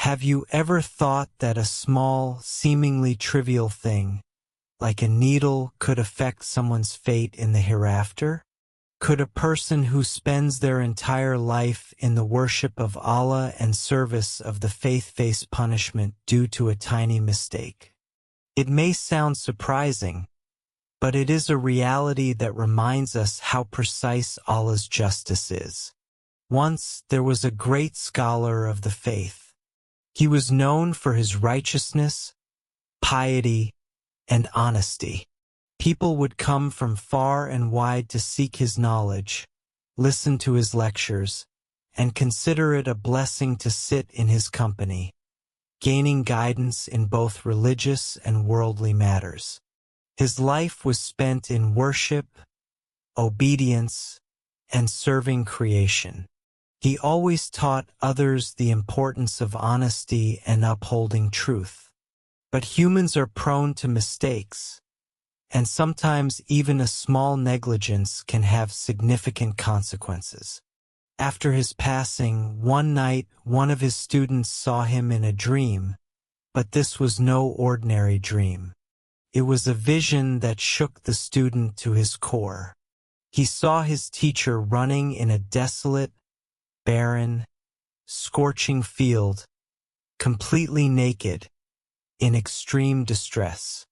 Have you ever thought that a small, seemingly trivial thing, like a needle, could affect someone's fate in the hereafter? Could a person who spends their entire life in the worship of Allah and service of the faith face punishment due to a tiny mistake? It may sound surprising, but it is a reality that reminds us how precise Allah's justice is. Once there was a great scholar of the faith. He was known for his righteousness, piety, and honesty. People would come from far and wide to seek his knowledge, listen to his lectures, and consider it a blessing to sit in his company, gaining guidance in both religious and worldly matters. His life was spent in worship, obedience, and serving creation. He always taught others the importance of honesty and upholding truth. But humans are prone to mistakes, and sometimes even a small negligence can have significant consequences. After his passing, one night one of his students saw him in a dream, but this was no ordinary dream. It was a vision that shook the student to his core. He saw his teacher running in a desolate, barren, scorching field, completely naked, in extreme distress.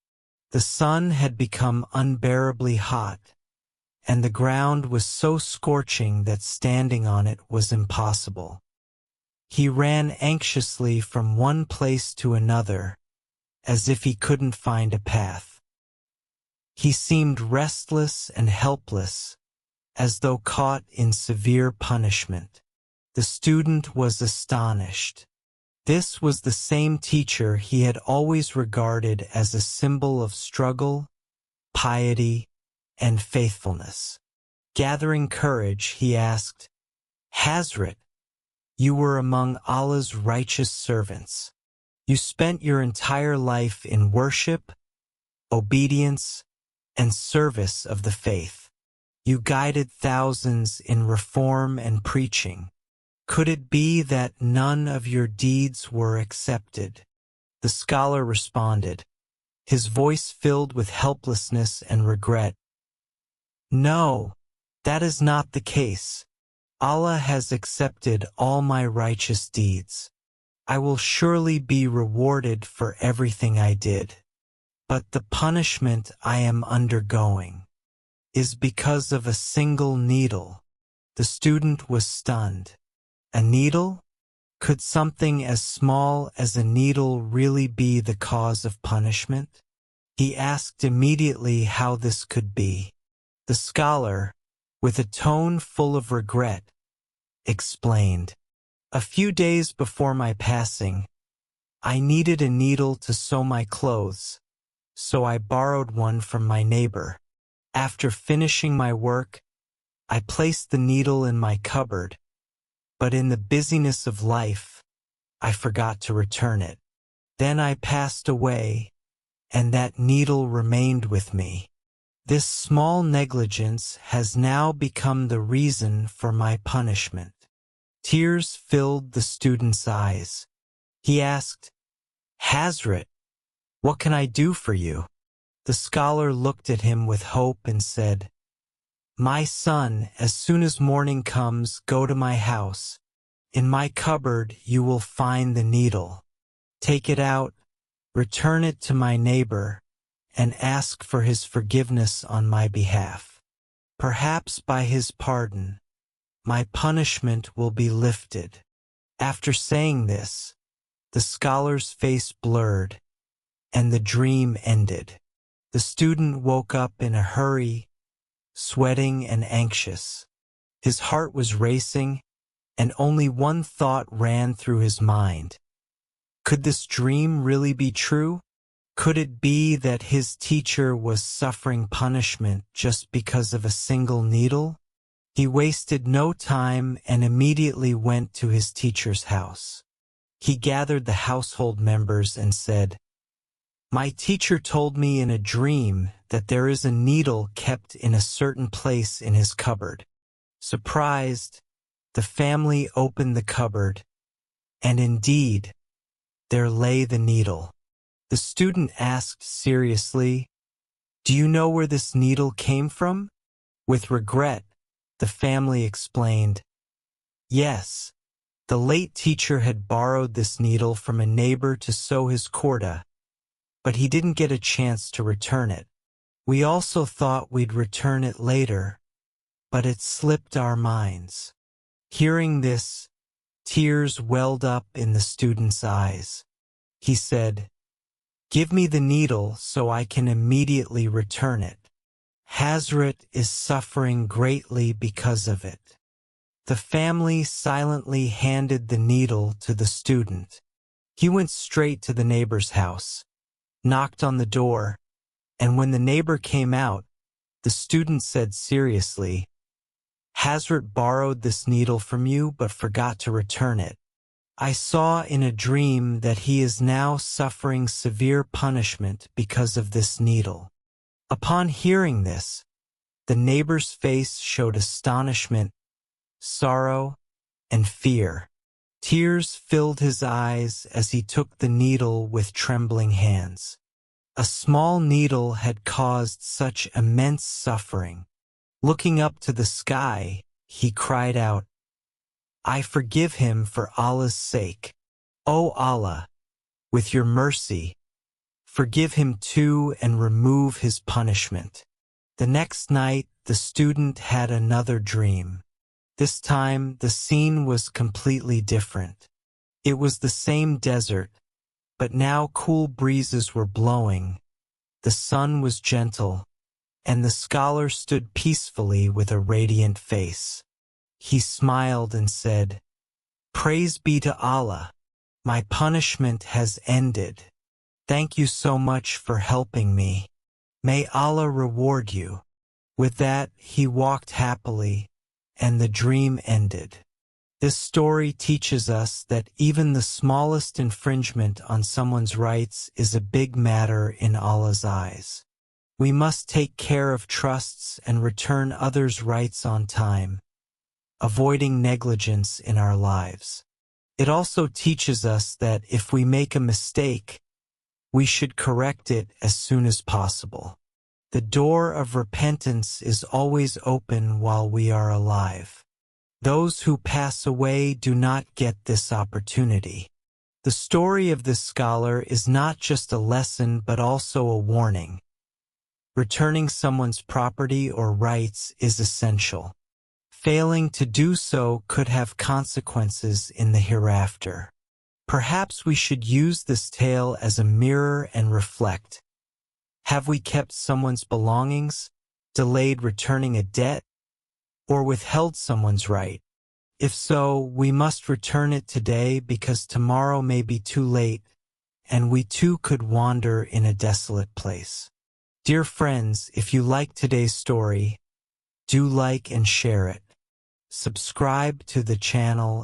The sun had become unbearably hot, and the ground was so scorching that standing on it was impossible. He ran anxiously from one place to another, as if he couldn't find a path. He seemed restless and helpless, as though caught in severe punishment. The student was astonished. This was the same teacher he had always regarded as a symbol of struggle, piety, and faithfulness. Gathering courage, he asked, "Hazrat, you were among Allah's righteous servants. You spent your entire life in worship, obedience, and service of the faith. You guided thousands in reform and preaching. Could it be that none of your deeds were accepted?" The scholar responded, his voice filled with helplessness and regret. "No, that is not the case. Allah has accepted all my righteous deeds. I will surely be rewarded for everything I did. But the punishment I am undergoing is because of a single needle." The student was stunned. A needle? Could something as small as a needle really be the cause of punishment? He asked immediately how this could be. The scholar, with a tone full of regret, explained, "A few days before my passing, I needed a needle to sew my clothes, so I borrowed one from my neighbor. After finishing my work, I placed the needle in my cupboard, but in the busyness of life, I forgot to return it. Then I passed away, and that needle remained with me. This small negligence has now become the reason for my punishment." Tears filled the student's eyes. He asked, "Hazrat, what can I do for you?" The scholar looked at him with hope and said, "My son, as soon as morning comes, go to my house. In my cupboard you will find the needle. Take it out, return it to my neighbor, and ask for his forgiveness on my behalf. Perhaps by his pardon, my punishment will be lifted." After saying this, the scholar's face blurred, and the dream ended. The student woke up in a hurry, sweating and anxious. His heart was racing, and only one thought ran through his mind. Could this dream really be true? Could it be that his teacher was suffering punishment just because of a single needle? He wasted no time and immediately went to his teacher's house. He gathered the household members and said, "My teacher told me in a dream that there is a needle kept in a certain place in his cupboard." Surprised, the family opened the cupboard, and indeed, there lay the needle. The student asked seriously, "Do you know where this needle came from?" With regret, the family explained, "Yes, the late teacher had borrowed this needle from a neighbor to sew his corda, but he didn't get a chance to return it. We also thought we'd return it later, but it slipped our minds." Hearing this, tears welled up in the student's eyes. He said, "Give me the needle so I can immediately return it. Hazrat is suffering greatly because of it." The family silently handed the needle to the student. He went straight to the neighbor's house, knocked on the door, and when the neighbor came out, the student said seriously, "Hazrat borrowed this needle from you but forgot to return it. I saw in a dream that he is now suffering severe punishment because of this needle." Upon hearing this, the neighbor's face showed astonishment, sorrow, and fear. Tears filled his eyes as he took the needle with trembling hands. A small needle had caused such immense suffering. Looking up to the sky, he cried out, "I forgive him for Allah's sake. O Allah, with your mercy, forgive him too and remove his punishment." The next night, the student had another dream. This time, the scene was completely different. It was the same desert, but now cool breezes were blowing. The sun was gentle, and the scholar stood peacefully with a radiant face. He smiled and said, "Praise be to Allah. My punishment has ended. Thank you so much for helping me. May Allah reward you." With that, he walked happily, and the dream ended. This story teaches us that even the smallest infringement on someone's rights is a big matter in Allah's eyes. We must take care of trusts and return others' rights on time, avoiding negligence in our lives. It also teaches us that if we make a mistake, we should correct it as soon as possible. The door of repentance is always open while we are alive. Those who pass away do not get this opportunity. The story of this scholar is not just a lesson but also a warning. Returning someone's property or rights is essential. Failing to do so could have consequences in the hereafter. Perhaps we should use this tale as a mirror and reflect. Have we kept someone's belongings, delayed returning a debt, or withheld someone's right? If so, we must return it today because tomorrow may be too late, and we too could wander in a desolate place. Dear friends, if you like today's story, do like and share it. Subscribe to the channel